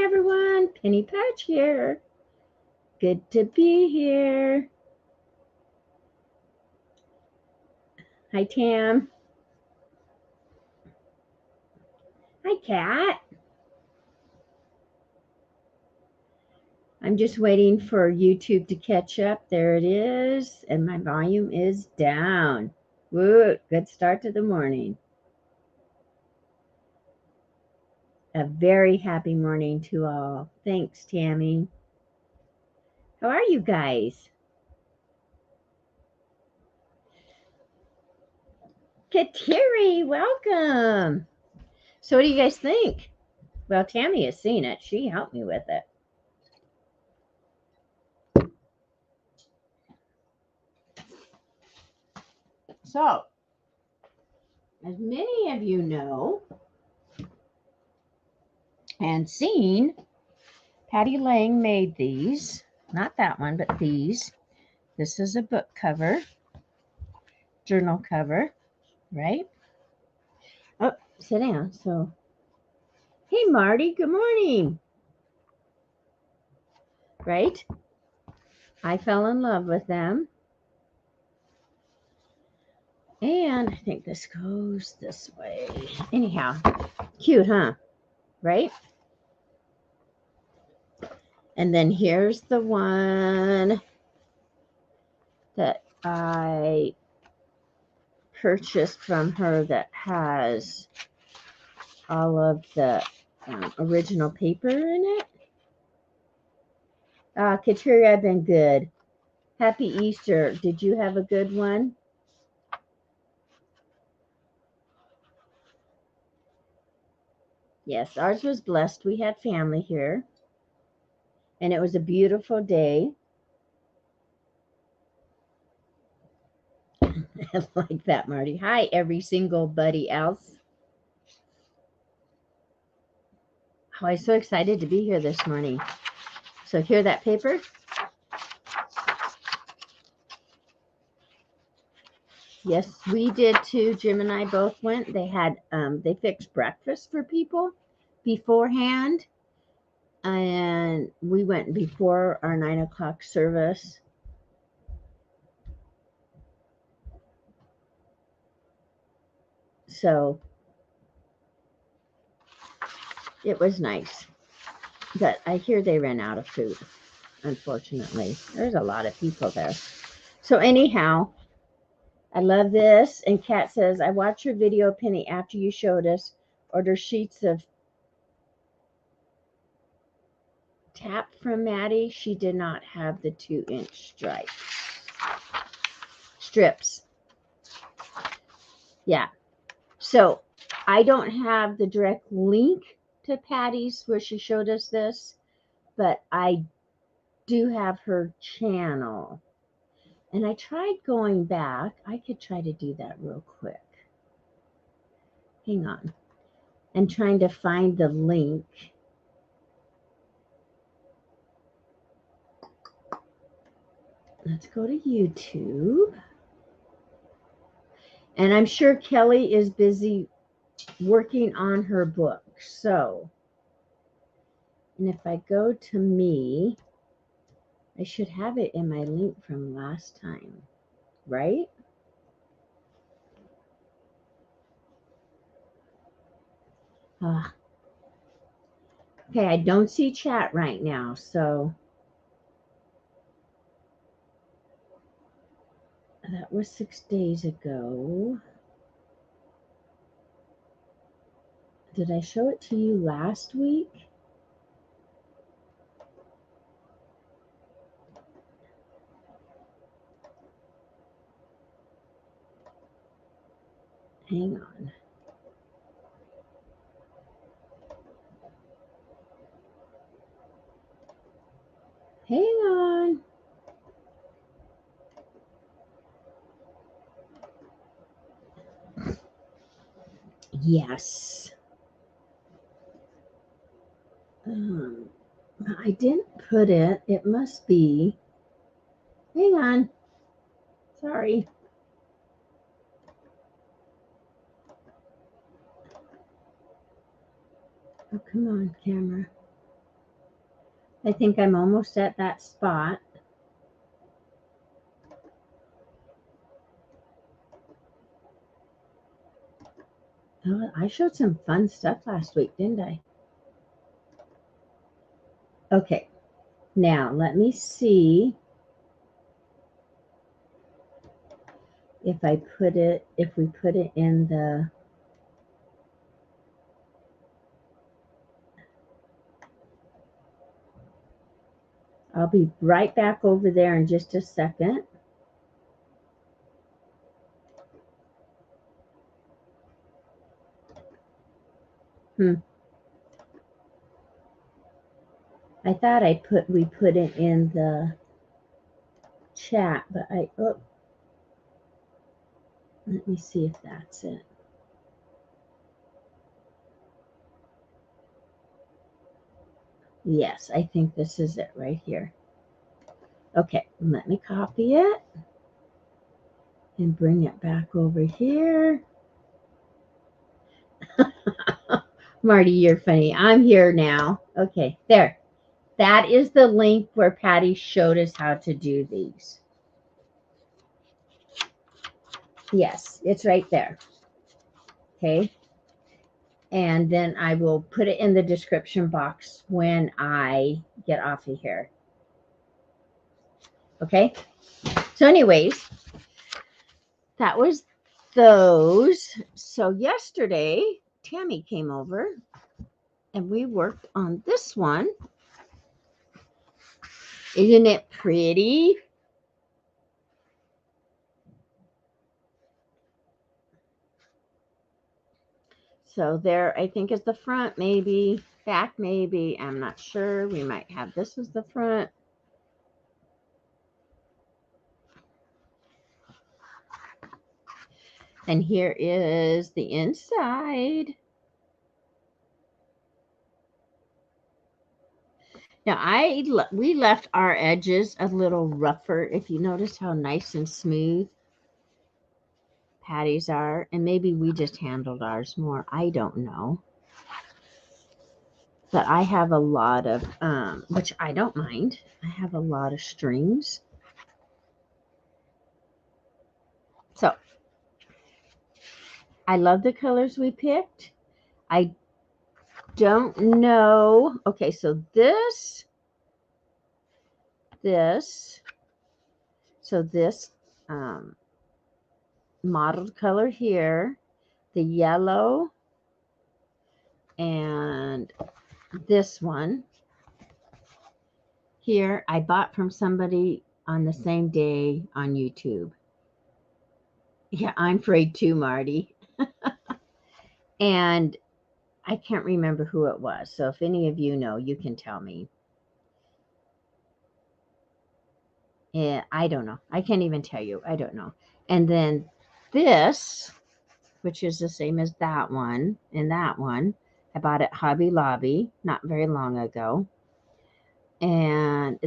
everyone. Penny Patch here. Good to be here. Hi, Tam. Hi, Kat. I'm just waiting for YouTube to catch up. There it is. And my volume is down. Woo, good start to the morning. A very happy morning to all. Thanks, Tammy. How are you guys? Kateri, welcome. So what do you guys think? Well, Tammy has seen it. She helped me with it. So, as many of you know and seen, Patty Lang made these. Not that one, but these. This is a book cover, journal cover, right? Oh, sit down. So, hey, Marty, good morning. Right? I fell in love with them. And I think this goes this way. Anyhow, cute, huh? Right? And then here's the one that I purchased from her that has all of the original paper in it. Kateri, I've been good. Happy Easter. Did you have a good one? Yes, ours was blessed. We had family here. And it was a beautiful day. I like that, Marty. Hi, every single buddy else. Oh, I'm so excited to be here this morning. So hear that paper? Yes, we did too. Jim and I both went. They had they fixed breakfast for people beforehand. And we went before our 9 o'clock service. So it was nice. But I hear they ran out of food, unfortunately. There's a lot of people there. So anyhow, I love this. And Kat says, I watched your video, Penny, after you showed us order sheets of tap from Maddie. She did not have the 2-inch strips. Yeah. So I don't have the direct link to Patty's where she showed us this, but I do have her channel. And I tried going back. I could try to do that real quick. Hang on. And trying to find the link. Let's go to YouTube. And I'm sure Kelly is busy working on her book. So, and if I go to me, I should have it in my link from last time, right? Okay, I don't see chat right now, so that was 6 days ago. Did I show it to you last week? Hang on. Hang on. Yes. I didn't put it. It must be. Hang on. Sorry. Oh, come on, camera. I think I'm almost at that spot. Oh, I showed some fun stuff last week, didn't I? Okay, now let me see if we put it in the, I'll be right back over there in just a second. I thought we put it in the chat, but let me see if that's it. Yes, I think this is it right here. Okay, let me copy it and bring it back over here. Marty, you're funny. I'm here now. Okay, there. That is the link where Patty showed us how to do these. Yes, it's right there. Okay. And then I will put it in the description box when I get off of here. Okay. So anyways, that was those. So yesterday, Tammy came over and we worked on this one. Isn't it pretty? So there, I think, is the front, maybe back, maybe. I'm not sure. We might have this as the front. And here is the inside. Now, we left our edges a little rougher. If you notice how nice and smooth Patty's are, and maybe we just handled ours more. I don't know. But I have a lot of, which I don't mind. I have a lot of strings. So I love the colors we picked. I don't know. Okay, so this, so this mottled color here, the yellow, and this one here, I bought from somebody on the same day on YouTube. Yeah, I'm afraid too, Marty. And I can't remember who it was. So if any of you know, you can tell me. Yeah, I don't know. I can't even tell you. I don't know. And then this, which is the same as that one and that one, I bought at Hobby Lobby not very long ago. And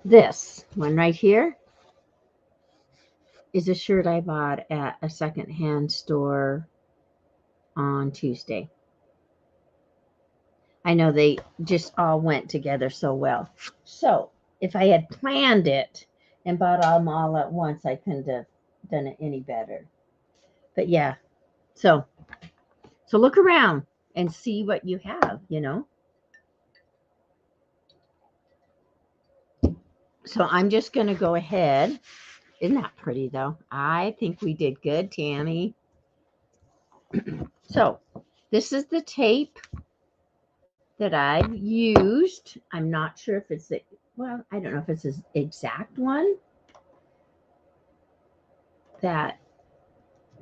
this one right here is a shirt I bought at a secondhand store on Tuesday. I know they just all went together so well. So if I had planned it and bought them all at once, I couldn't have done it any better. But yeah, so look around and see what you have, you know. So I'm just going to go ahead. Isn't that pretty though? I think we did good, Tammy. So this is the tape that I've used. I'm not sure if it's well, I don't know if it's the exact one that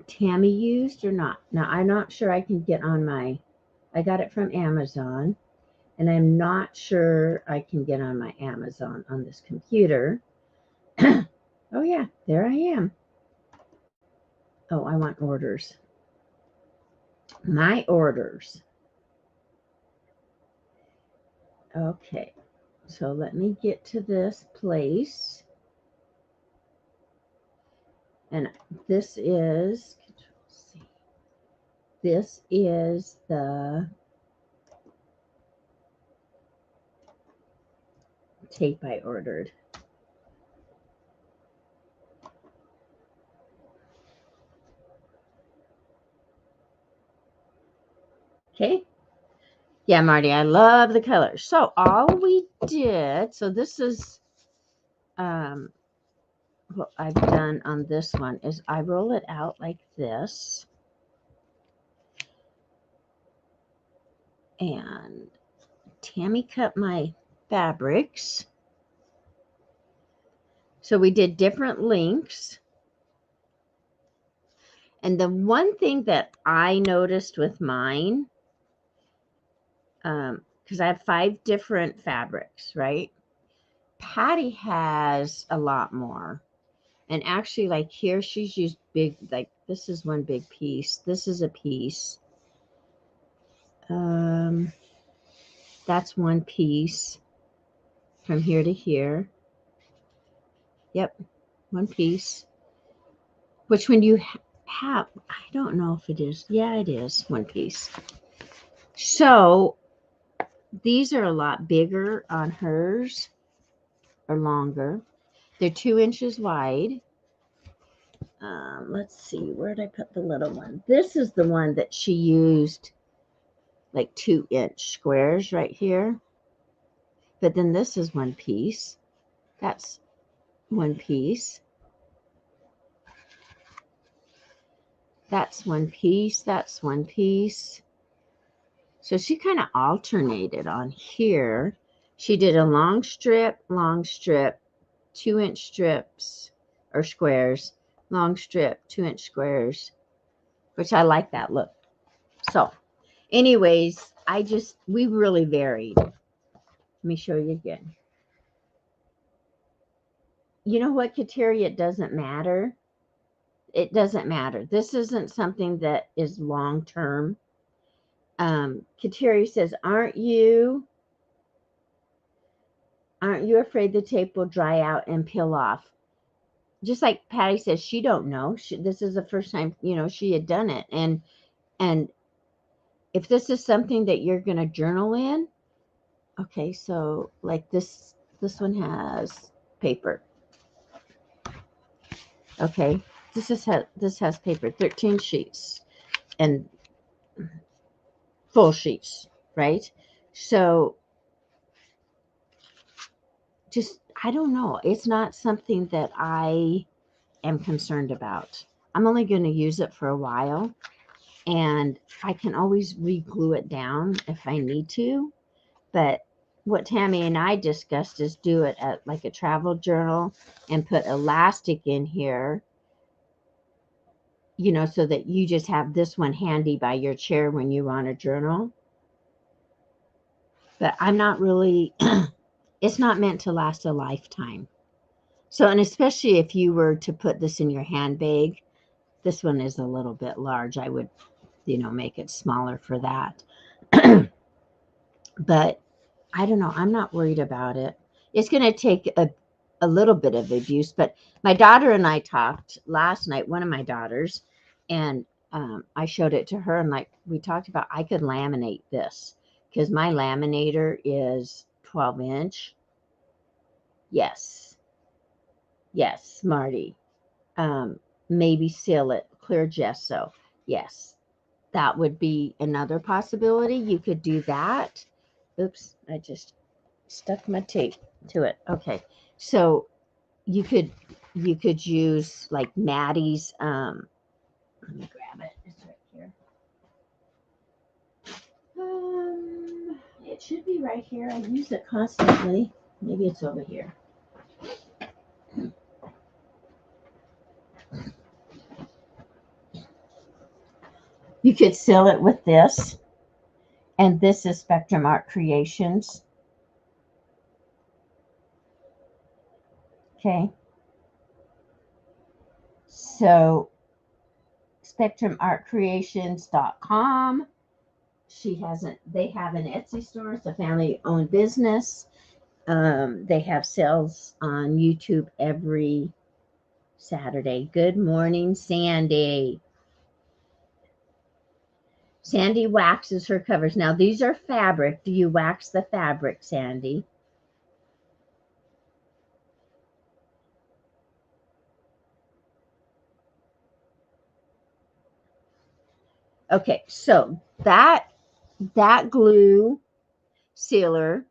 Tammy used or not. Now, I'm not sure I can get on I got it from Amazon, and I'm not sure I can get on my Amazon on this computer. Oh, yeah, there I am. Oh, I want orders. My orders. Okay, so let me get to this place. And this is, Control C. this is the tape I ordered. Okay. Yeah, Marty, I love the colors. So all we did, so this is what I've done on this one is I roll it out like this. And Tammy cut my fabrics. So we did different lengths. And the one thing that I noticed with mine, because I have 5 different fabrics, right? Patty has a lot more. And actually, like here, she's used big, like this is one big piece. This is a piece. That's one piece from here to here. Yep, one piece. Which when you have, I don't know if it is. Yeah, it is one piece. So these are a lot bigger on hers, or longer. They're 2 inches wide. Let's see, where did I put the little one? This is the one that she used like 2-inch squares right here. But then this is one piece. That's one piece. That's one piece. That's one piece. So she kind of alternated on here. She did a long strip, 2-inch strips or squares, long strip, 2-inch squares, which I like that look. So anyways, we really varied. Let me show you again. You know what, Kateri? It doesn't matter. It doesn't matter. This isn't something that is long term. Kateri says, aren't you afraid the tape will dry out and peel off? Just like Patty says, she don't know. This is the first time, she had done it. And if this is something that you're going to journal in, okay, so like this one has paper. Okay, this has paper, 13 sheets and full sheets, right? So just, I don't know. It's not something that I am concerned about. I'm only going to use it for a while, and I can always re-glue it down if I need to. But what Tammy and I discussed is do it at like a travel journal and put elastic in here, so that you just have this one handy by your chair when you want to journal. But I'm not really, it's not meant to last a lifetime. So, and especially if you were to put this in your handbag, this one is a little bit large. I would, make it smaller for that. But I don't know. I'm not worried about it. It's going to take a little bit of abuse. But my daughter and I talked last night, one of my daughters, and I showed it to her. And like we talked about, I could laminate this because my laminator is 12-inch. Yes. Yes, Marty. Maybe seal it, clear gesso. Yes, that would be another possibility. You could do that. Oops, I just stuck my tape to it. Okay, so you could use like Maddie's. Let me grab it. It's right here. It should be right here. I use it constantly. Maybe it's over here. You could seal it with this, and this is Spectrum Art Creations. Okay. So spectrumartcreations.com. They have an Etsy store. It's a family owned business. They have sales on YouTube every Saturday. Good morning, Sandy. Sandy waxes her covers. Now, these are fabric. Do you wax the fabric, Sandy? Okay, so that glue sealer,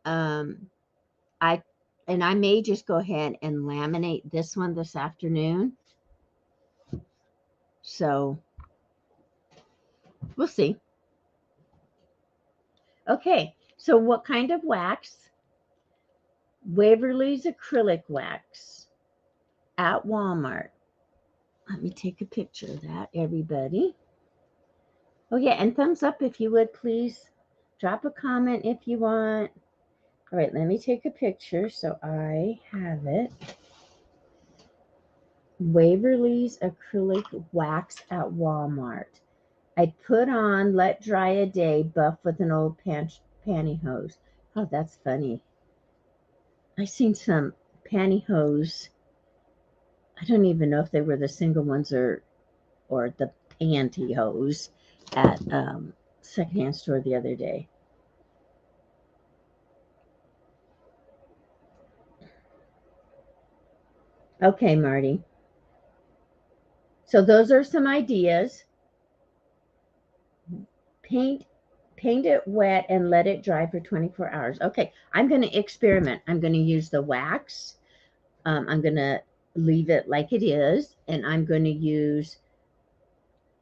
I may just go ahead and laminate this one this afternoon. So we'll see. Okay, so what kind of wax? Waverly's acrylic wax at Walmart. Let me take a picture of that, everybody. Oh yeah, and thumbs up if you would, please. Drop a comment if you want. All right, let me take a picture so I have it. Waverly's acrylic wax at Walmart. I put on let dry a day, buff with an old pantyhose. Oh, that's funny. I seen some pantyhose. I don't even know if they were the single ones or the pantyhose at secondhand store the other day. Okay, Marty. So those are some ideas. Paint it wet and let it dry for 24 hours. Okay, I'm going to experiment. I'm going to use the wax. I'm going to leave it like it is, and I'm going to use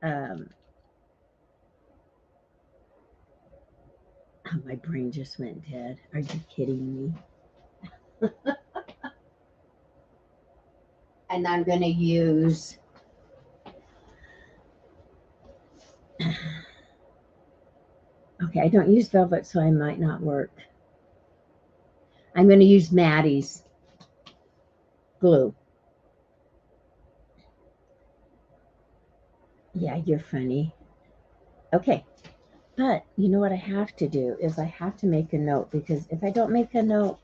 oh, my brain just went dead. Are you kidding me? And I'm going to use okay, I don't use velvet, so I might not work. I'm going to use Maddie's glue. Yeah, you're funny. Okay, but you know what I have to do is I have to make a note, because if I don't make a note,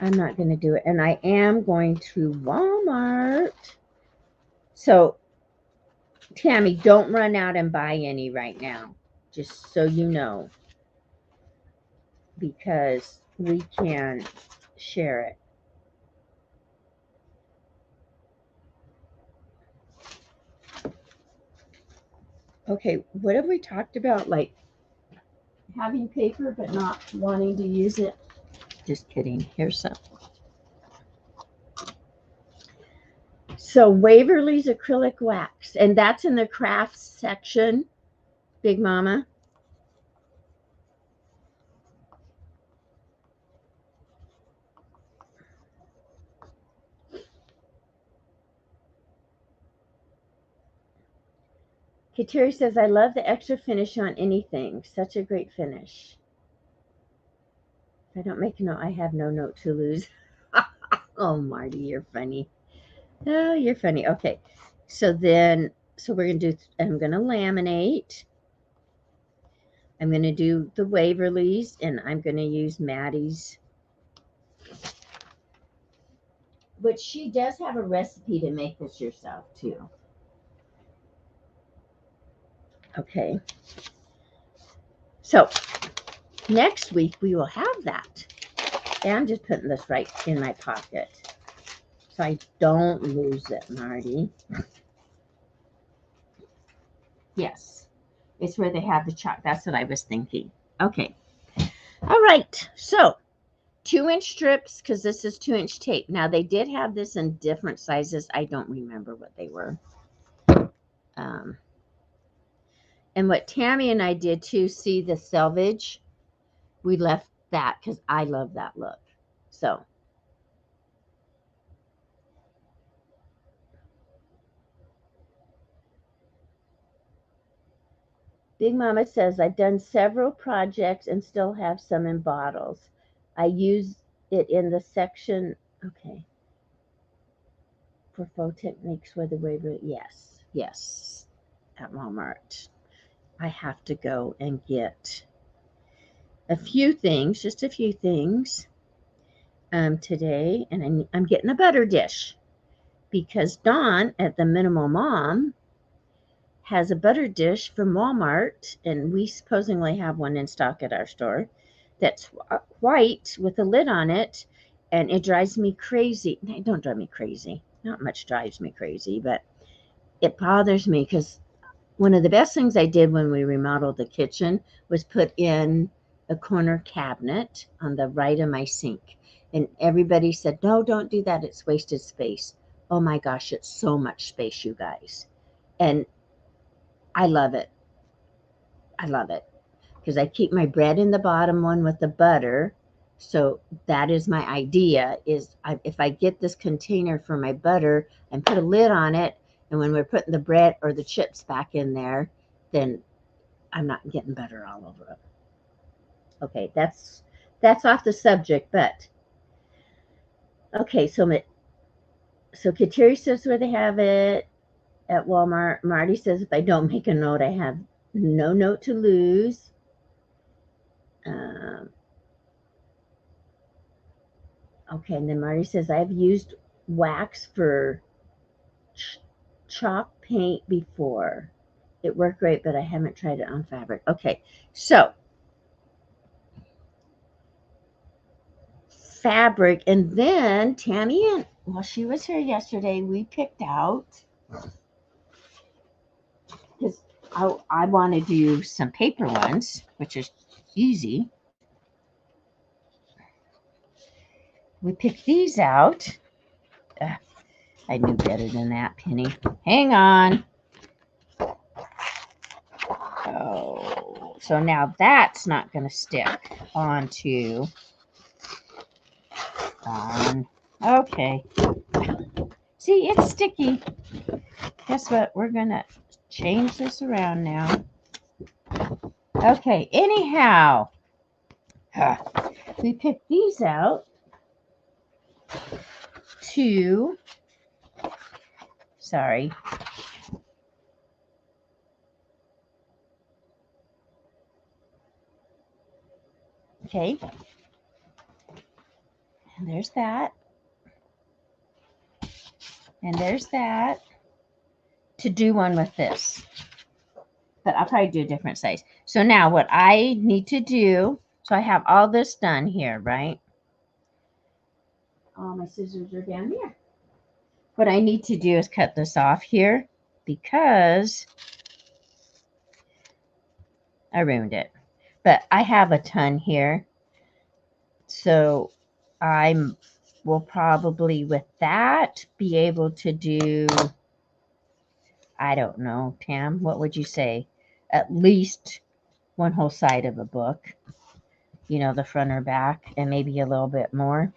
I'm not going to do it. And I am going to Walmart. So, Tammy, don't run out and buy any right now, just so you know, because we can share it. Okay, what have we talked about? Like having paper but not wanting to use it? Just kidding. Here's some. So Waverly's acrylic wax, and that's in the crafts section, Big Mama. Kateri says, I love the extra finish on anything. Such a great finish. If I don't make a note, I have no note to lose. Oh, Marty, you're funny. Oh, you're funny. Okay. So we're going to do, I'm going to laminate. I'm going to do the Waverly's, and I'm going to use Maddie's. But she does have a recipe to make this yourself, too. Okay. So next week we will have that. And I'm just putting this right in my pocket so I don't lose it, Marty. Yes, it's where they have the chalk. That's what I was thinking. Okay. All right. So 2-inch strips, because this is 2-inch tape. Now they did have this in different sizes. I don't remember what they were. And what Tammy and I did too, see the selvage, we left that because I love that look. So Big Mama says, I've done several projects and still have some in bottles. I use it in the section, okay, for faux techniques where the waiver, yes, at Walmart. I have to go and get a few things, just a few things today, and I'm getting a butter dish because Dawn at the Minimal Mom has a butter dish from Walmart, and we supposedly have one in stock at our store that's white with a lid on it, and it drives me crazy. It don't drive me crazy. Not much drives me crazy, but it bothers me because one of the best things I did when we remodeled the kitchen was put in a corner cabinet on the right of my sink. And everybody said, no, don't do that. It's wasted space. Oh my gosh, it's so much space, you guys. And I love it. I love it because I keep my bread in the bottom one with the butter. So that is my idea is if I get this container for my butter and put a lid on it, and when we're putting the bread or the chips back in there, then I'm not getting butter all over it. Okay, that's off the subject, but okay, so Kateri says where they have it at Walmart. Marty says if I don't make a note, I have no note to lose. Okay, and then Marty says I've used wax for chalk paint before. It worked great, but I haven't tried it on fabric. Okay, so fabric, and then Tammy, and well, she was here yesterday. We picked out because I want to do some paper ones, which is easy. We picked these out. I knew better than that, Penny. Hang on. Oh, so now that's not going to stick onto. Okay. See, it's sticky. Guess what? We're going to change this around now. Okay, anyhow, we picked these out to, sorry. Okay. And there's that. And there's that. To do one with this. But I'll probably do a different size. So now what I need to do, so I have all this done here, right? All my scissors are down here. What I need to do is cut this off here because I ruined it. But I have a ton here. So I will probably with that be able to do, I don't know, Tam, what would you say? At least one whole side of a book, you know, the front or back, and maybe a little bit more.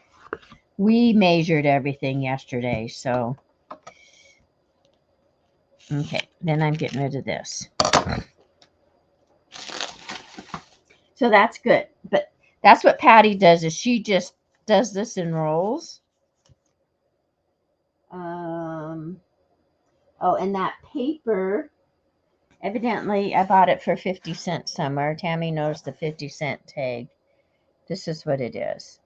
We measured everything yesterday, so okay, then I'm getting rid of this. So that's good, but that's what Patty does, is she just does this in rolls. Oh, and that paper, evidently I bought it for 50 cents somewhere. Tammy knows the 50-cent tag. This is what it is.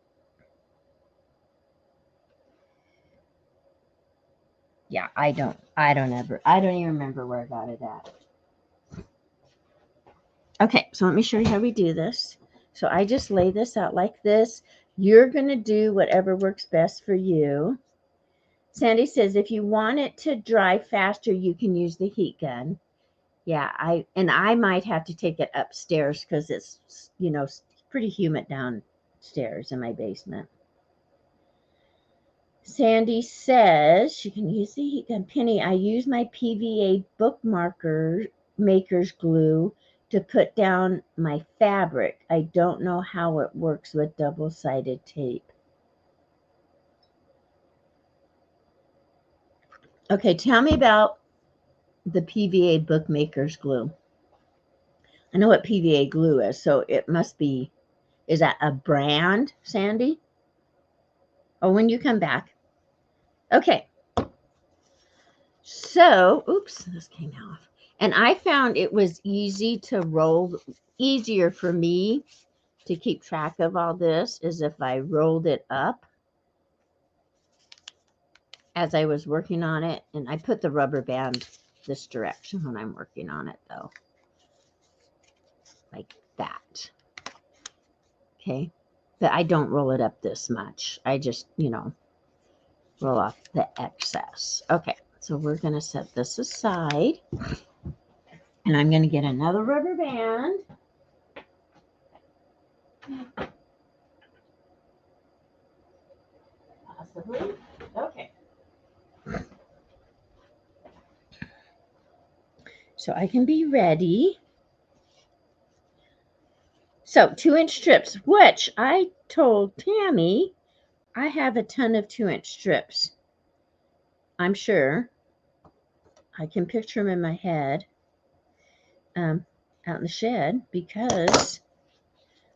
Yeah, I don't even remember where I got it at. Okay, so let me show you how we do this. So I just lay this out like this. You're going to do whatever works best for you. Sandy says if you want it to dry faster, you can use the heat gun. Yeah, I might have to take it upstairs because it's, you know, pretty humid downstairs in my basement. Sandy says you can use the heat gun. Penny, I use my PVA bookmarker maker's glue to put down my fabric. I don't know how it works with double-sided tape. Okay, tell me about the PVA bookmaker's glue. I know what PVA glue is, so it must be, is that a brand, Sandy? Oh, when you come back. Okay. So, oops, this came off. And I found it was easy to roll, easier for me to keep track of all this is if I rolled it up as I was working on it. And I put the rubber band this direction when I'm working on it though. Like that. Okay. But I don't roll it up this much. I just, you know, roll off the excess. Okay. So we're going to set this aside. And I'm going to get another rubber band. Possibly. Okay. So I can be ready. So 2-inch strips, which I told Tammy I have a ton of 2-inch strips. I'm sure. I can picture them in my head out in the shed because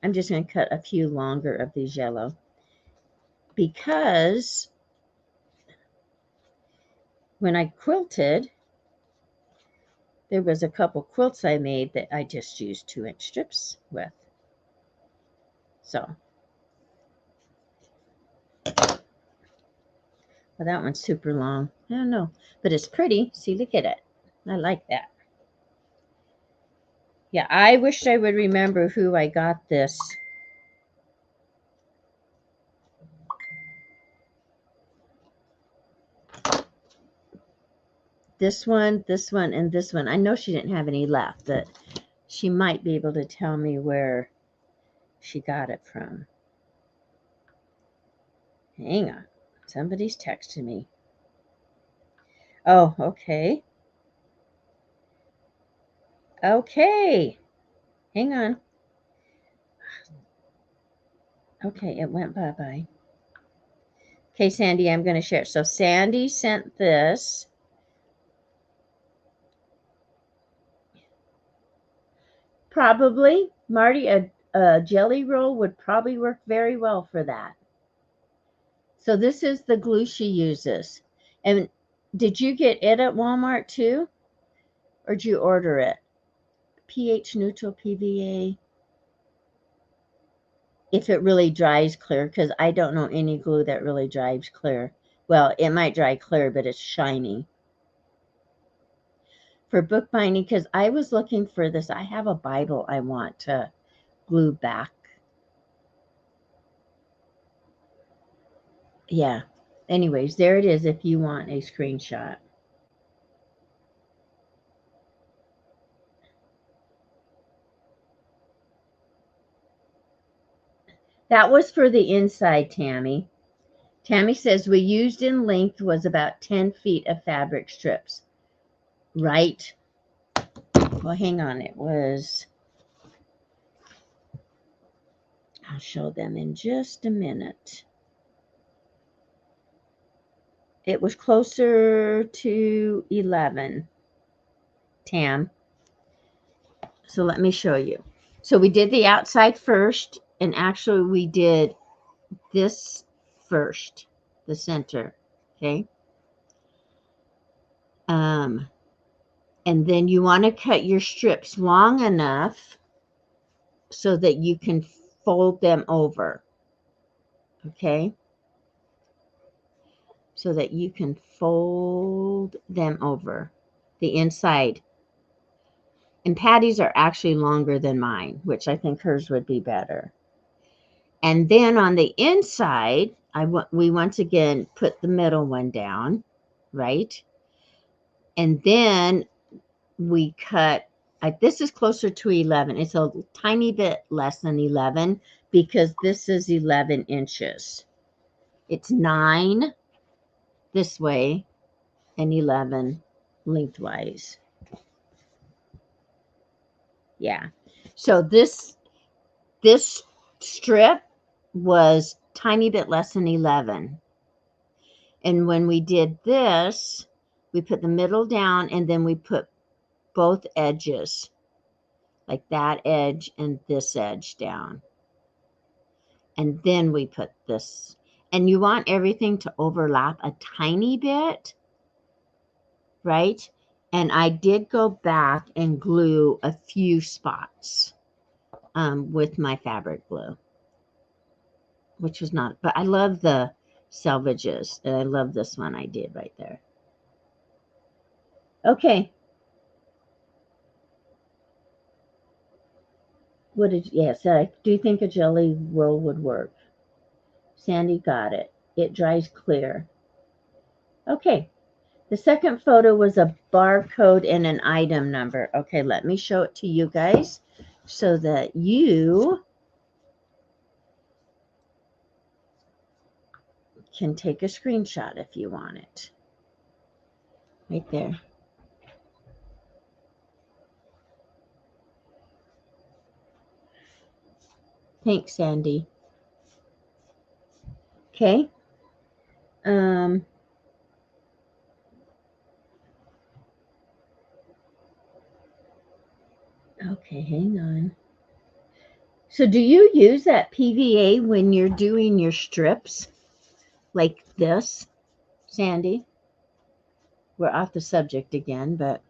I'm just going to cut a few longer of these yellow because when I quilted, there was a couple quilts I made that I just used 2-inch strips with. So, well, that one's super long. I don't know, but it's pretty. See, look at it. I like that. Yeah, I wish I would remember who I got this. This one, and this one. I know she didn't have any left, but she might be able to tell me where she got it from. Hang on. Somebody's texting me. Oh, okay. Okay. Hang on. Okay, it went bye-bye. Okay, Sandy, I'm going to share. So Sandy sent this. Probably, Marty, a jelly roll would probably work very well for that. So this is the glue she uses. And did you get it at Walmart too? Or did you order it? pH neutral PVA. If it really dries clear, because I don't know any glue that really dries clear. Well, it might dry clear, but it's shiny. For bookbinding, because I was looking for this. I have a Bible I want to glue back. Yeah. Anyways, there it is if you want a screenshot. That was for the inside, Tammy. Tammy says we used in length was about 10 feet of fabric strips. Right. Well, hang on. It was, I'll show them in just a minute. It was closer to 11, Tam. So let me show you. So we did the outside first, and actually we did this first, the center, okay? And then you want to cut your strips long enough so that you can fold them over, okay? So that you can fold them over the inside. And Patty's are actually longer than mine, which I think hers would be better. And then on the inside, we once again put the middle one down, right? And then we cut, this is closer to 11. It's a tiny bit less than 11 because this is 11 inches. It's 9 this way and 11 lengthwise. Yeah. So this strip was tiny bit less than 11. And when we did this, we put the middle down and then we put both edges, like that edge and this edge down. And then we put this. And you want everything to overlap a tiny bit, right? And I did go back and glue a few spots with my fabric glue, which was not, but I love the selvages. And I love this one I did right there. Okay, What did, yes, I do think a jelly roll would work. Sandy got it. It dries clear. Okay. The second photo was a barcode and an item number. Okay, let me show it to you guys so that you can take a screenshot if you want it. Right there. Thanks, Sandy. Okay. Okay, hang on. So do you use that PVA when you're doing your strips like this, Sandy? We're off the subject again, but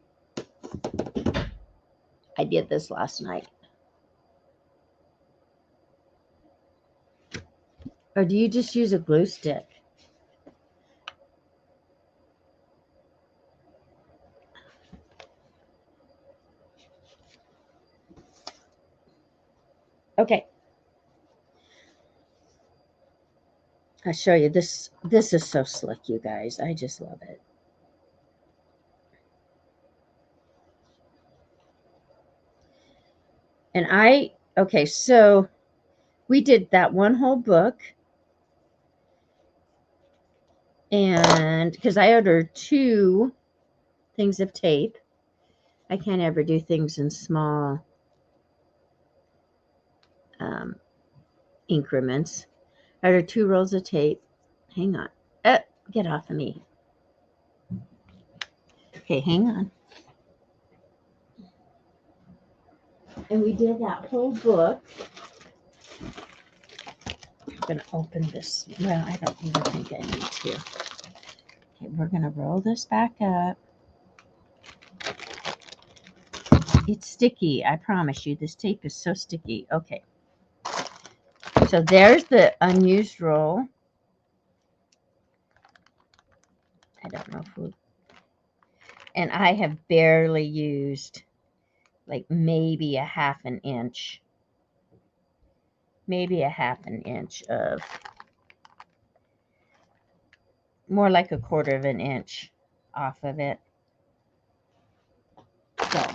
I did this last night. Or do you just use a glue stick? Okay. I'll show you this. This is so slick, you guys. I just love it. And okay, so we did that one whole book. And because I ordered 2 things of tape. I can't ever do things in small increments. I ordered 2 rolls of tape. Hang on. Get off of me. Okay, hang on. And we did that whole book. I'm going to open this. Well, I don't even think I need to. Okay, we're going to roll this back up. It's sticky. I promise you. This tape is so sticky. Okay. So there's the unused roll. I don't know if and I have barely used like maybe a half an inch. Maybe a half an inch of, more like a quarter of an inch off of it. So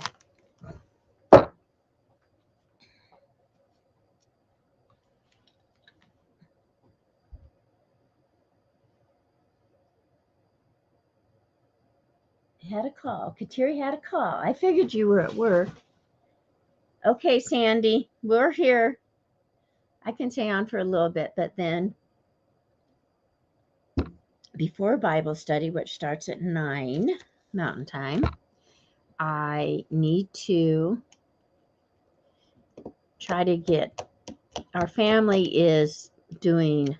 had a call. Kateri had a call. I figured you were at work. Okay, Sandy, we're here. I can stay on for a little bit, but then before Bible study, which starts at 9 Mountain Time, I need to try to get, our family is doing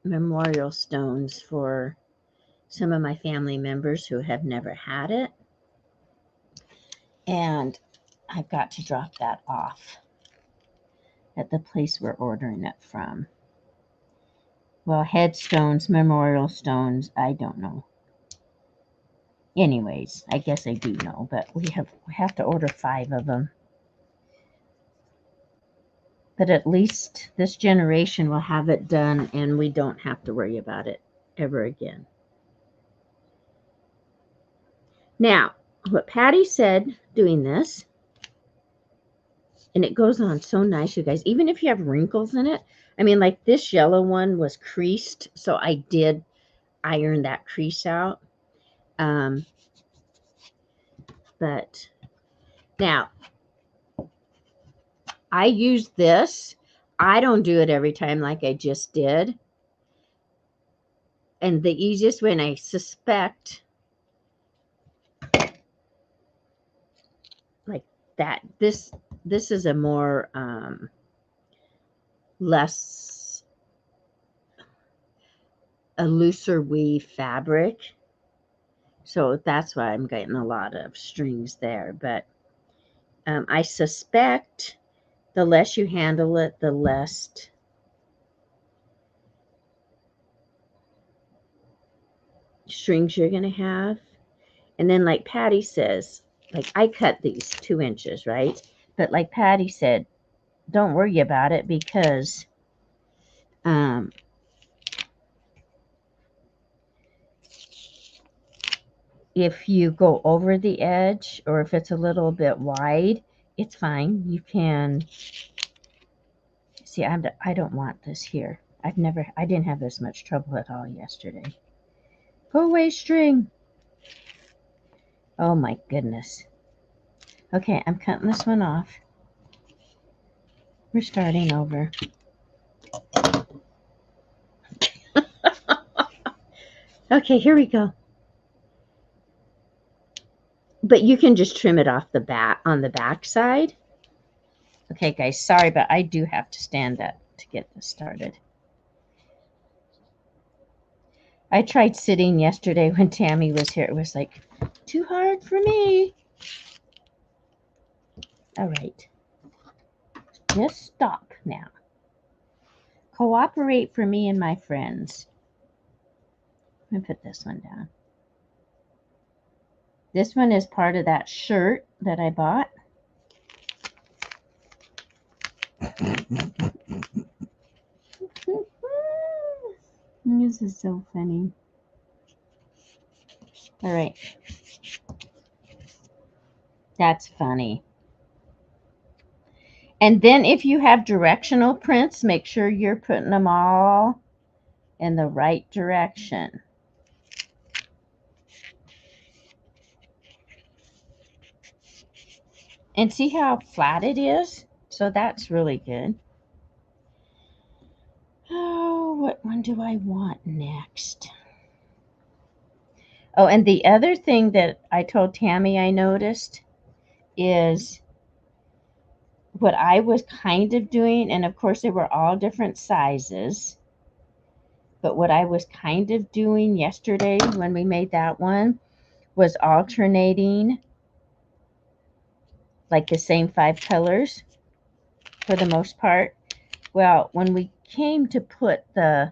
memorial stones for some of my family members who have never had it. And I've got to drop that off at the place we're ordering it from. Well, headstones, memorial stones, I don't know. Anyways, I guess I do know, but we have to order 5 of them. But at least this generation will have it done and we don't have to worry about it ever again. Now, what Patty said doing this, and it goes on so nice, you guys, even if you have wrinkles in it. I mean, like this yellow one was creased, so I did iron that crease out. But now, I use this. I don't do it every time like I just did. And the easiest way, and I suspect like that, this is a more a looser weave fabric. So that's why I'm getting a lot of strings there. But I suspect the less you handle it, the less strings you're going to have. And then like Patty says, like I cut these 2 inches, right? But like Patty said, don't worry about it because if you go over the edge or if it's a little bit wide, it's fine. You can see. I don't want this here. I didn't have this much trouble at all yesterday. Go away, string. Oh my goodness. Okay, I'm cutting this one off. We're starting over. Okay, here we go. But you can just trim it off the back on the back side. Okay, guys, sorry, but I do have to stand up to get this started. I tried sitting yesterday when Tammy was here. It was like too hard for me. All right. Just stop now. Cooperate for me and my friends. Let me put this one down. This one is part of that shirt that I bought. This is so funny. All right. That's funny. And then if you have directional prints, make sure you're putting them all in the right direction. And see how flat it is? So that's really good. Oh, what one do I want next? Oh, and the other thing that I told Tammy I noticed is what I was kind of doing, and of course they were all different sizes, but what I was kind of doing yesterday when we made that one was alternating like the same 5 colors for the most part. Well, when we came to put and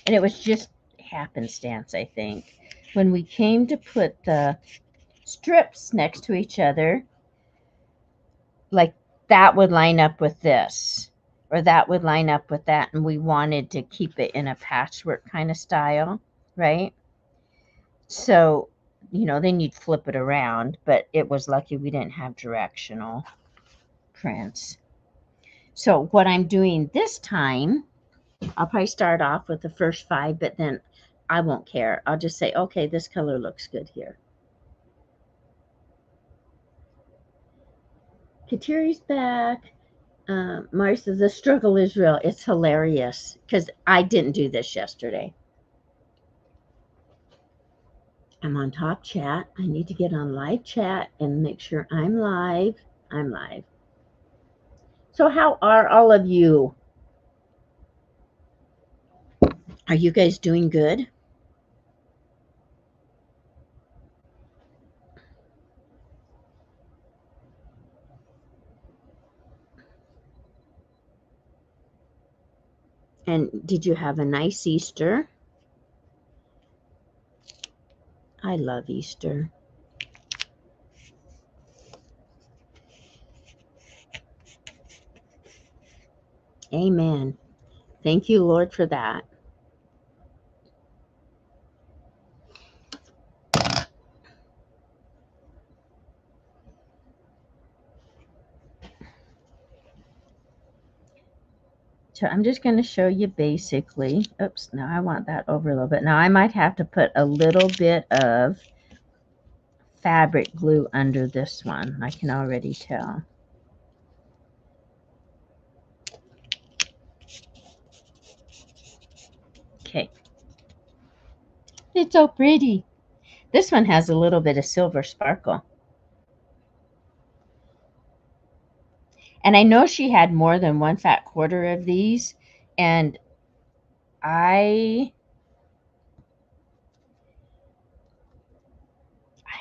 it was just happenstance, I think, when we came to put the strips next to each other, like that would line up with this, or that would line up with that, and we wanted to keep it in a patchwork kind of style, right? So, then you'd flip it around, but it was lucky we didn't have directional prints. So what I'm doing this time, I'll probably start off with the first 5, but then I won't care. I'll just say, okay, this color looks good here. Katiri's back. Mari says, the struggle is real. It's hilarious because I didn't do this yesterday. I'm on top chat. I need to get on live chat and make sure I'm live. I'm live. So how are all of you? Are you guys doing good? And did you have a nice Easter? I love Easter. Amen. Thank you, Lord, for that. So I'm just going to show you basically. Oops, now I want that over a little bit. Now I might have to put a little bit of fabric glue under this one. I can already tell. Okay. It's so pretty. This one has a little bit of silver sparkle. And I know she had more than 1 fat quarter of these. And I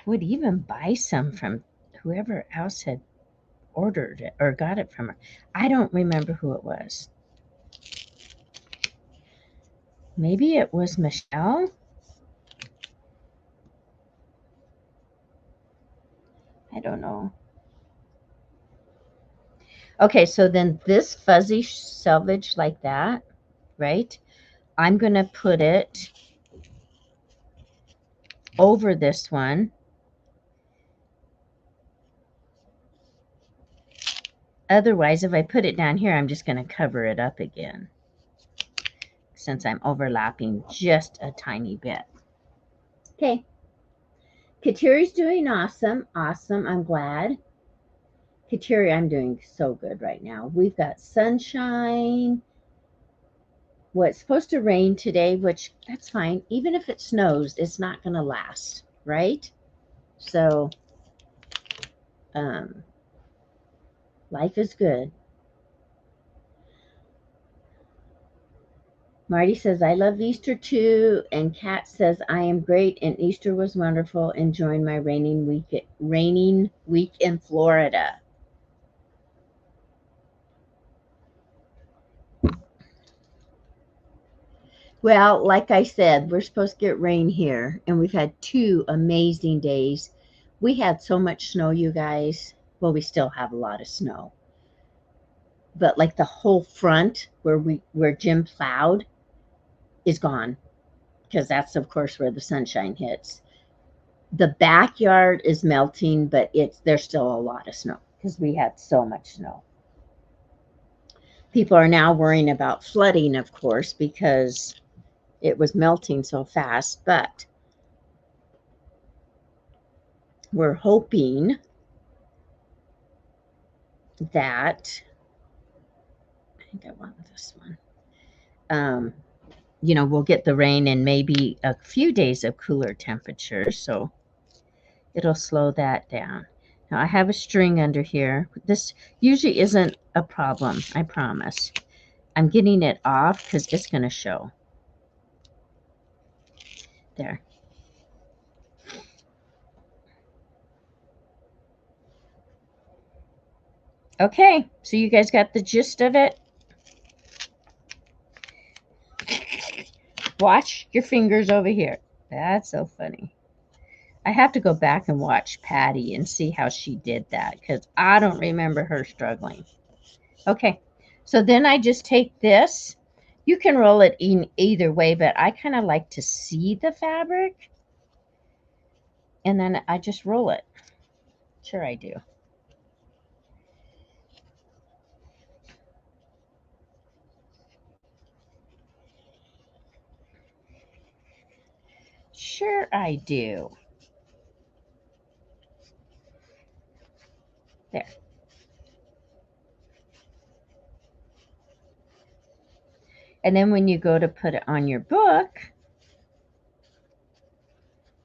would even buy some from whoever else had ordered it or got it from her. I don't remember who it was. Maybe it was Michelle. I don't know. Okay, so then this fuzzy selvage like that, right? I'm going to put it over this one. Otherwise, if I put it down here, I'm just going to cover it up again since I'm overlapping just a tiny bit. Okay. Kateri's doing awesome. Awesome. I'm glad. Kateri, I'm doing so good right now. We've got sunshine. Well, it's supposed to rain today, which that's fine. Even if it snows, it's not going to last, right? So, life is good. Marty says, I love Easter too. And Kat says, I am great and Easter was wonderful. Enjoying my raining week in Florida. Well, like I said, we're supposed to get rain here, and we've had 2 amazing days. We had so much snow, you guys. Well, we still have a lot of snow. But like the whole front where Jim plowed is gone, because that's of course where the sunshine hits. The backyard is melting, but there's still a lot of snow because we had so much snow. People are now worrying about flooding, of course, because it was melting so fast, but we're hoping that, I think I want this one, we'll get the rain and maybe a few days of cooler temperatures, so it'll slow that down. Now I have a string under here. This usually isn't a problem, I promise. I'm getting it off because it's going to show. There. Okay, so you guys got the gist of it? Watch your fingers over here. That's so funny. I have to go back and watch Patty and see how she did that because I don't remember her struggling. Okay, so then I just take this. You can roll it in either way, but I kind of like to see the fabric. And then I just roll it. Sure I do. Sure I do. There. And then when you go to put it on your book,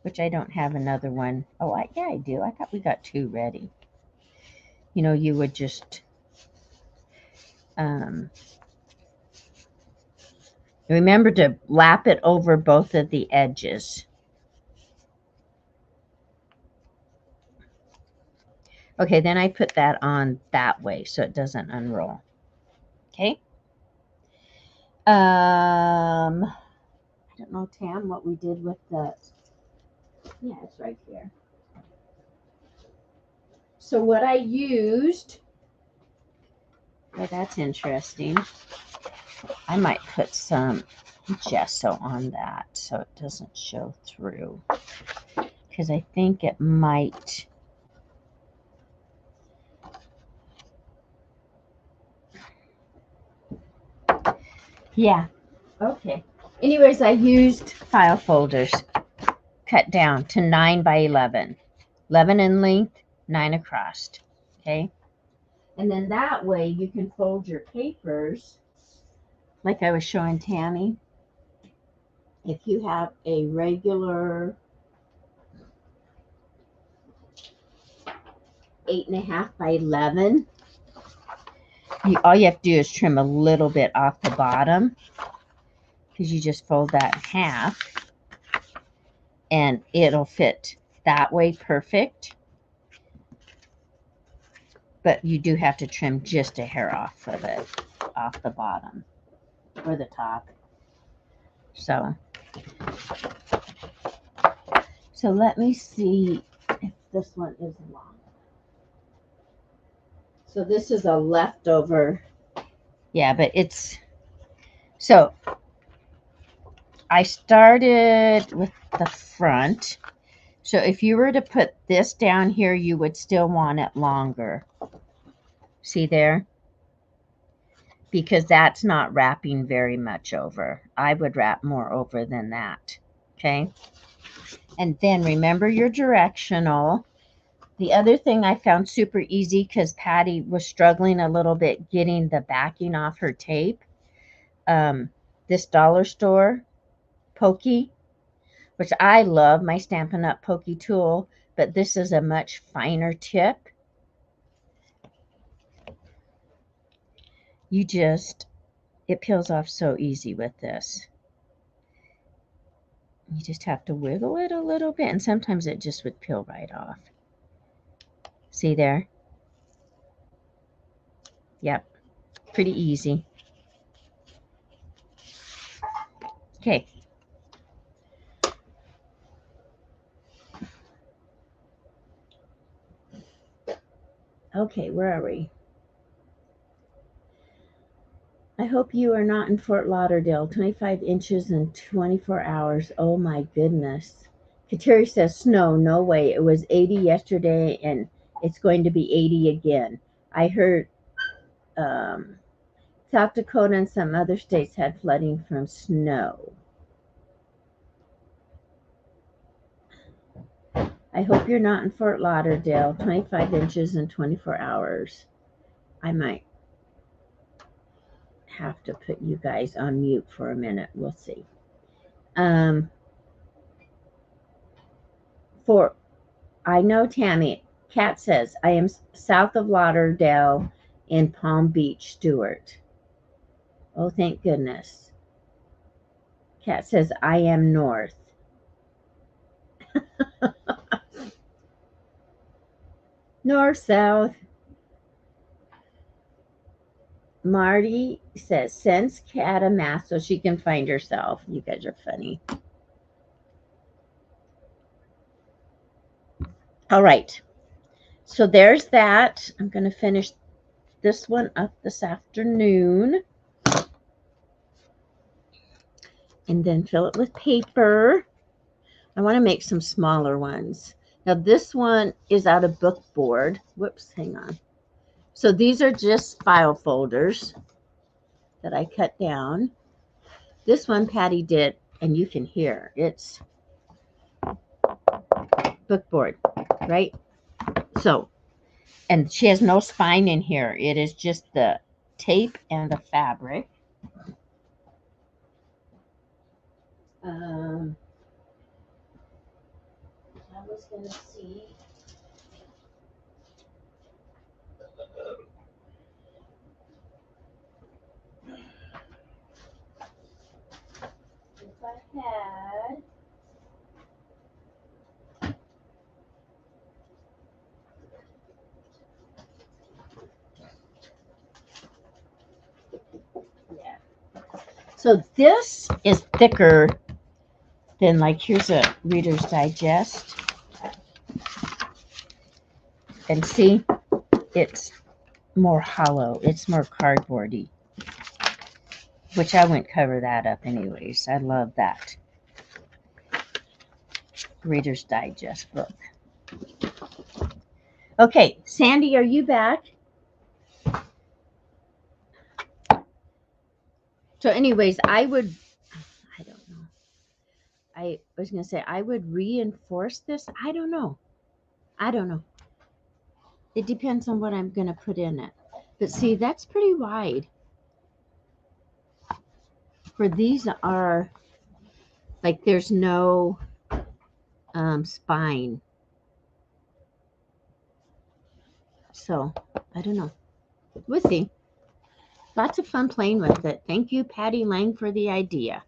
which I don't have another one. Oh, yeah, I do. I thought we got 2 ready. You would just remember to lap it over both of the edges. Okay, then I put that on that way so it doesn't unroll. Okay. I don't know, Tam, what we did with the, yeah, it's right here. So what I used, well, that's interesting. I might put some gesso on that so it doesn't show through, because I think it might. Yeah. Okay. Anyways, I used file folders cut down to 9 by 11. 11 in length, 9 across. Okay. And then that way you can fold your papers like I was showing Tammy. If you have a regular 8.5 by 11, all you have to do is trim a little bit off the bottom, because you just fold that in half and it'll fit that way perfect. But you do have to trim just a hair off of it, off the bottom or the top. So let me see if this one is long. So this is a leftover. Yeah, but it's, so I started with the front. So if you were to put this down here, you would still want it longer. See there? Because that's not wrapping very much over. I would wrap more over than that. Okay. And then remember your directional. The other thing I found super easy, because Patty was struggling a little bit getting the backing off her tape. This dollar store pokey, which I love my Stampin' Up! Pokey tool, but this is a much finer tip. You just, it peels off so easy with this. You just have to wiggle it a little bit, and sometimes it just would peel right off. See there? Yep, pretty easy. Okay. Okay, where are we? I hope you are not in Fort Lauderdale. 25 inches in 24 hours. Oh my goodness. Kateri says snow. No way. It was 80 yesterday and it's going to be 80 again. I heard South Dakota and some other states had flooding from snow. I hope you're not in Fort Lauderdale. 25 inches in 24 hours. I might have to put you guys on mute for a minute. We'll see. I know Tammy. Kat says, I am south of Lauderdale in Palm Beach, Stuart. Oh, thank goodness. Kat says, I am north. North, south. Marty says, sends Kat a mask so she can find herself. You guys are funny. All right. So there's that. I'm going to finish this one up this afternoon. And then fill it with paper. I want to make some smaller ones. Now this one is out of book board. Whoops, hang on. So these are just file folders that I cut down. This one Patty did, and you can hear it's book board, right? So, and she has no spine in here. It is just the tape and the fabric. I was going to see. If I had. Yeah. So this is thicker than, like, here's a Reader's Digest. And see, it's more hollow. It's more cardboardy, which I wouldn't cover that up anyways. I love that Reader's Digest book. Okay, Sandy, are you back? So anyways, I don't know. I was going to say I would reinforce this. I don't know. It depends on what I'm going to put in it. But see, that's pretty wide. For these are, like, there's no spine. So, I don't know. We'll see. Lots of fun playing with it. Thank you, Patty Lang, for the idea.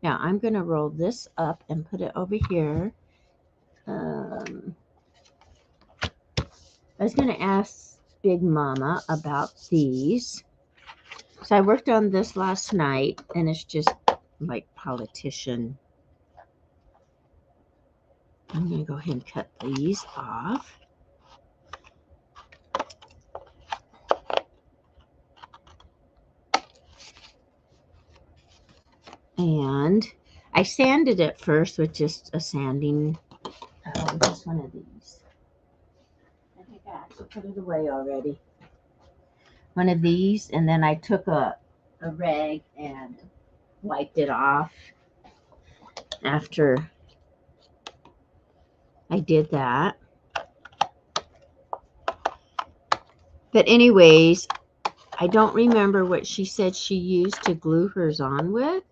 Now, I'm going to roll this up and put it over here. I was going to ask Big Mama about these. So I worked on this last night, and it's just like politician. I'm going to go ahead and cut these off. And I sanded it first with just a sanding, just one of these. I think I actually put it away already. One of these, and then I took a rag and wiped it off after I did that. But anyways, I don't remember what she said she used to glue hers on with.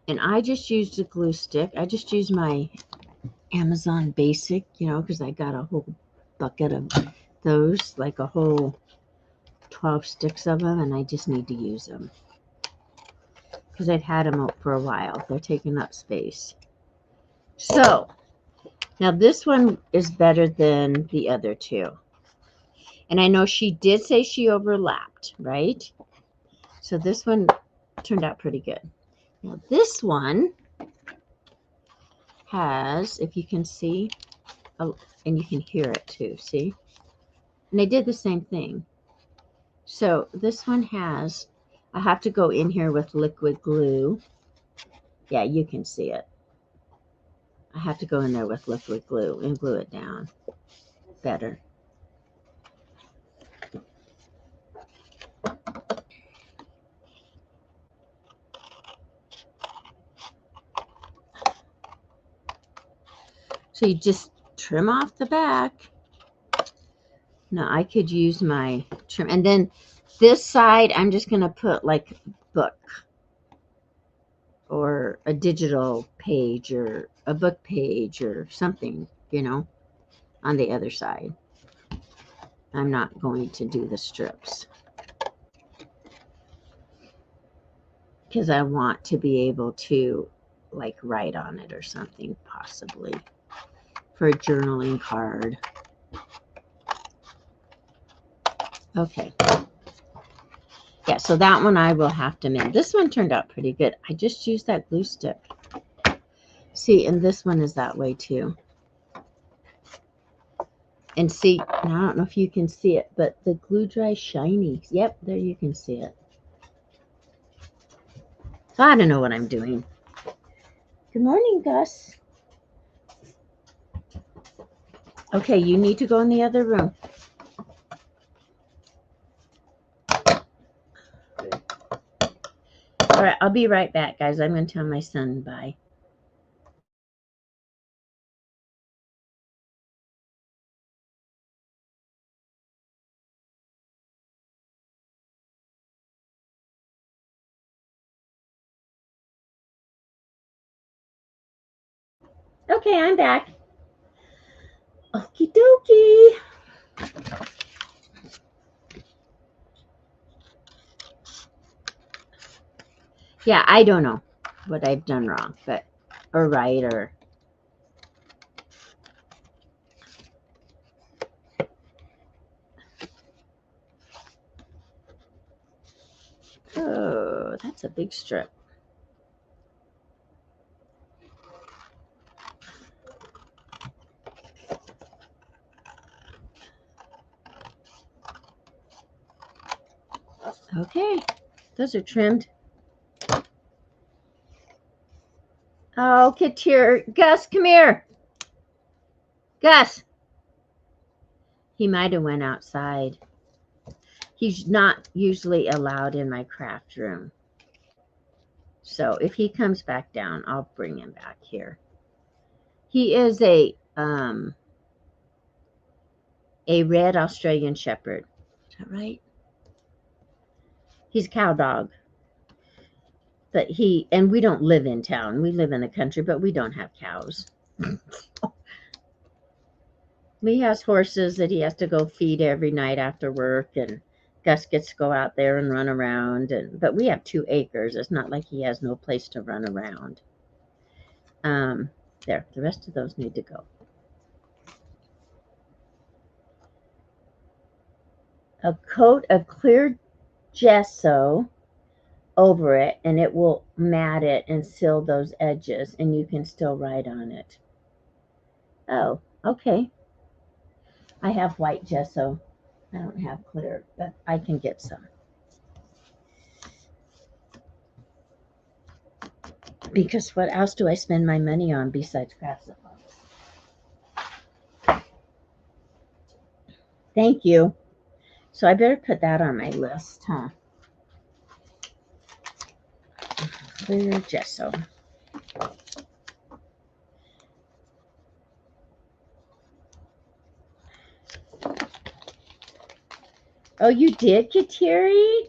And I just used a glue stick. I just used my Amazon Basic, you know, because I got a whole bucket of those, like a whole 12 sticks of them, and I just need to use them. Because I've had them out for a while. They're taking up space. So, now this one is better than the other two. And I know she did say she overlapped, right? So this one turned out pretty good. Now this one has, if you can see, and you can hear it too, see? And I did the same thing. So this one has, I have to go in here with liquid glue. Yeah, you can see it. I have to go in there with liquid glue and glue it down better. So you just trim off the back. Now I could use my trim. And then this side, I'm just going to put like book or a digital page or a book page or something, you know, on the other side. I'm not going to do the strips because I want to be able to like write on it or something, possibly for a journaling card. Okay. Yeah, so that one I will have to mend. This one turned out pretty good. I just used that glue stick. See, and this one is that way too. And see, now I don't know if you can see it, but the glue dries shiny. Yep, there you can see it. So I don't know what I'm doing. Good morning, Gus. Okay, you need to go in the other room. All right, I'll be right back, guys. I'm going to tell my son bye. Okay, I'm back. Okie dokie. Yeah, I don't know what I've done wrong, but or right or. Oh, that's a big strip. Okay, those are trimmed. Oh, Katir. Gus, come here. Gus. He might have went outside. He's not usually allowed in my craft room. So if he comes back down, I'll bring him back here. He is a red Australian Shepherd. Is that right? He's a cow dog. But and we don't live in town. We live in the country, but we don't have cows. He has horses that he has to go feed every night after work, and Gus gets to go out there and run around. But we have 2 acres. It's not like he has no place to run around. There, the rest of those need to go. A coat of clear gesso over it, and it will mat it and seal those edges, and you can still write on it. Oh, okay. I have white gesso. I don't have clear, but I can get some. Because what else do I spend my money on besides crafts supplies? Thank you. So I better put that on my list, huh? Clear gesso. Oh, you did, Kateri?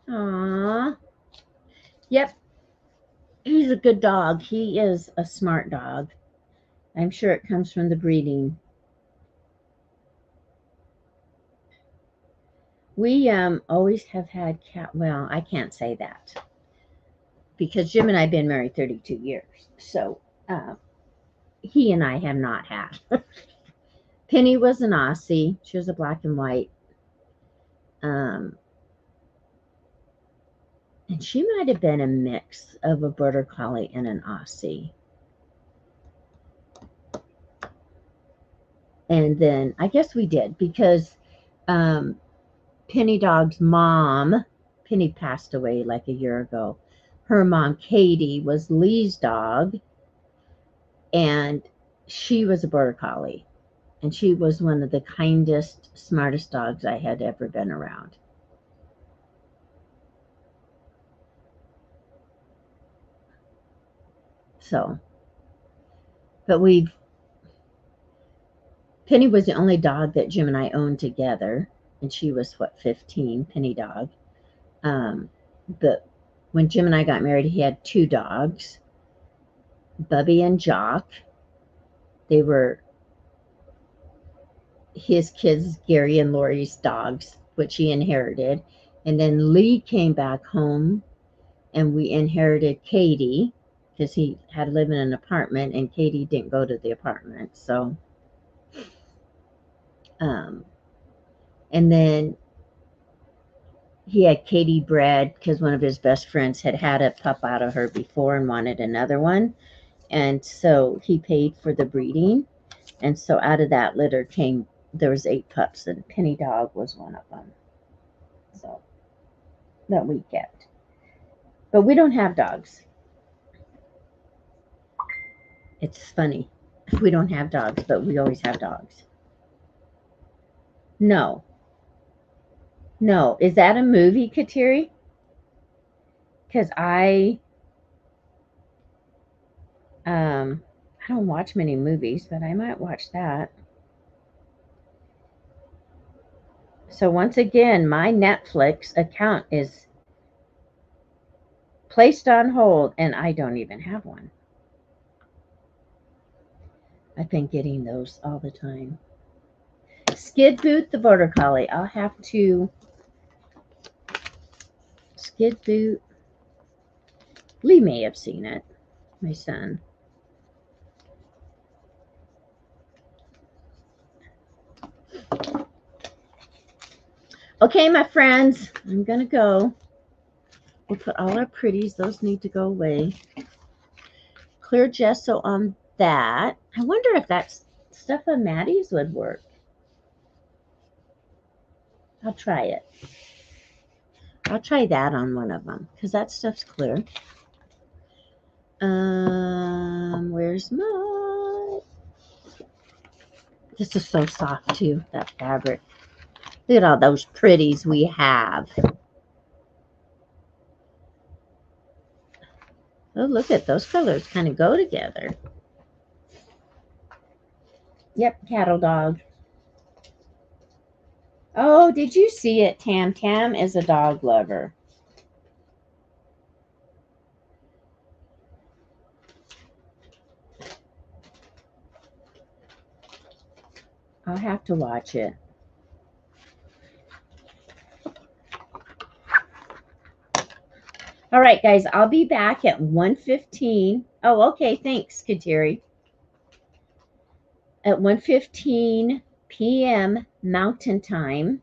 Aww. Yep. He's a good dog. He is a smart dog. I'm sure it comes from the breeding. We always have had cat. Well, I can't say that because Jim and I have been married 32 years. So he and I have not had. Penny was an Aussie. She was a black and white. And she might have been a mix of a Border Collie and an Aussie. And then I guess we did because Penny Dog's mom, Penny passed away like a year ago. Her mom, Katie, was Lee's dog, and she was a Border Collie. And she was one of the kindest, smartest dogs I had ever been around. So, but Penny was the only dog that Jim and I owned together, and she was, 15, Penny Dog. But when Jim and I got married, he had 2 dogs, Bubby and Jock. They were his kids, Gary and Lori's dogs, which he inherited. And then Lee came back home, and we inherited Katie because he had to live in an apartment, and Katie didn't go to the apartment. So, and then he had Katie bred because one of his best friends had had a pup out of her before and wanted another one. And so he paid for the breeding. And so out of that litter there was 8 pups, and Penny Dog was one of them. So that we kept. But we don't have dogs. It's funny. We don't have dogs, but we always have dogs. No. No. Is that a movie, Kateri? Because I don't watch many movies, but I might watch that. So once again, my Netflix account is placed on hold, and I don't even have one. I've been getting those all the time. Skid Boot the Border Collie. I'll have to. Skid Boot. Lee may have seen it, my son. Okay, my friends, I'm going to go. We'll put all our pretties. Those need to go away. Clear gesso on that. I wonder if that stuff on Maddie's would work. I'll try it. I'll try that on one of them because that stuff's clear. Where's my... This is so soft too, that fabric. Look at all those pretties we have. Oh, look at those colors kind of go together. Yep, cattle dog. Oh, did you see it? Tam Tam is a dog lover. I'll have to watch it. All right, guys, I'll be back at 1:15. Oh, okay, thanks, Kateri. At 1:15 p.m. Mountain Time.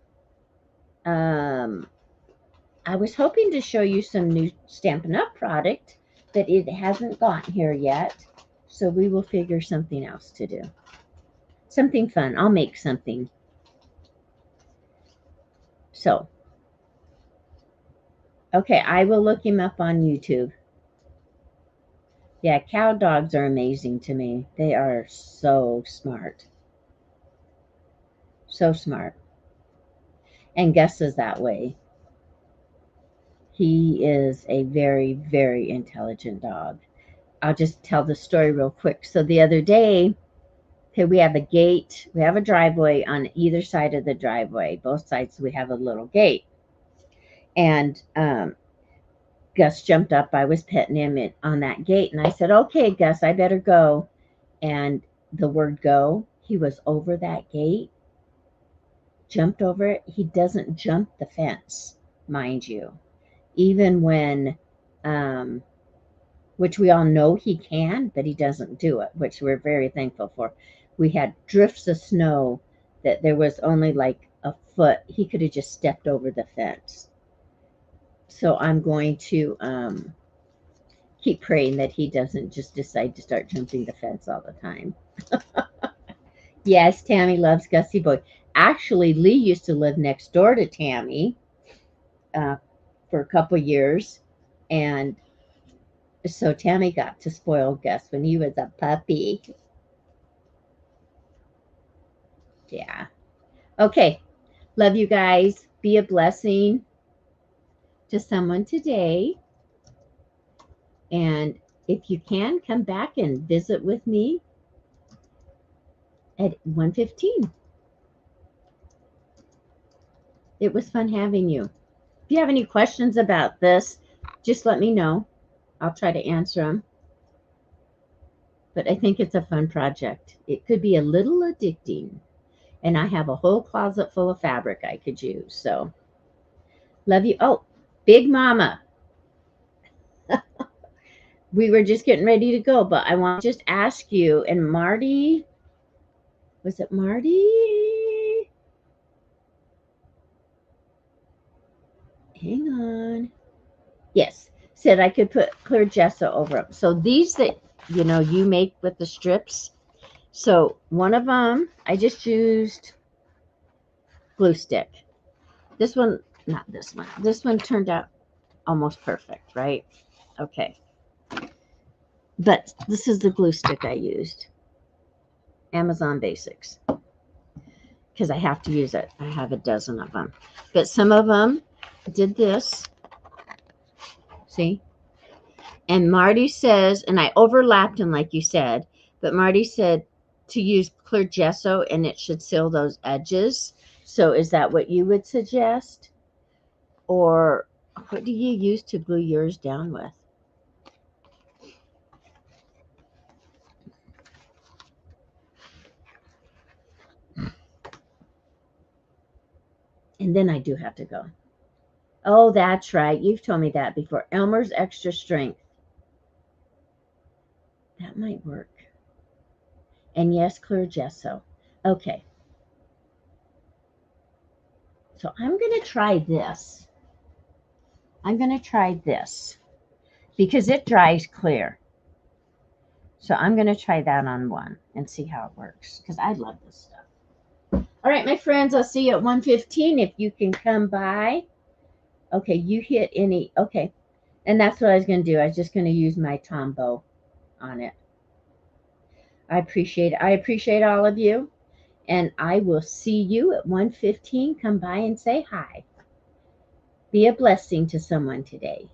I was hoping to show you some new Stampin' Up! Product, but it hasn't gotten here yet. So we will figure something else to do. Something fun. I'll make something. So, okay, I will look him up on YouTube. Yeah, cow dogs are amazing to me. They are so smart. So smart. And Gus is that way. He is a very, very intelligent dog. I'll just tell the story real quick. So the other day, okay, we have a gate. We have a driveway on either side of the driveway. Both sides we have a little gate. And Gus jumped up. I was petting him on that gate. And I said, okay, Gus, I better go. And the word go, he was over that gate, jumped over it. He doesn't jump the fence, mind you. Even when, which we all know he can, but he doesn't do it, which we're very thankful for. We had drifts of snow that there was only like a foot. He could have just stepped over the fence. So I'm going to keep praying that he doesn't just decide to start jumping the fence all the time. Yes, Tammy loves Gussie Boy. Actually, Lee used to live next door to Tammy for a couple years. And so Tammy got to spoil Gus when he was a puppy. Yeah. Okay. Love you guys. Be a blessing to someone today. And if you can, come back and visit with me at 1:15. It was fun having you. If you have any questions about this, just let me know. I'll try to answer them. But I think it's a fun project. It could be a little addicting. And I have a whole closet full of fabric I could use. So, love you. Oh, Big Mama. We were just getting ready to go, but I want to just ask you, and Marty, was it Marty? Hang on. Yes, said I could put clear gesso over them. So these that, you make with the strips. So one of them, I just used glue stick. This one, not this one. This one turned out almost perfect, right? Okay. But this is the glue stick I used. Amazon Basics. Because I have to use it. I have a dozen of them. But some of them did this. See? And Marty says, and I overlapped them like you said, but Marty said to use clear gesso and it should seal those edges. So is that what you would suggest? Or what do you use to glue yours down with? And then I do have to go. Oh, that's right. You've told me that before. Elmer's Extra Strength. That might work. And yes, clear gesso. Okay. So I'm going to try this. I'm going to try this because it dries clear. So I'm going to try that on one and see how it works because I love this stuff. All right, my friends, I'll see you at 1:15 if you can come by. Okay, you hit any. Okay, and that's what I was going to do. I was just going to use my Tombow on it. I appreciate all of you, and I will see you at 1:15. Come by and say hi. Be a blessing to someone today.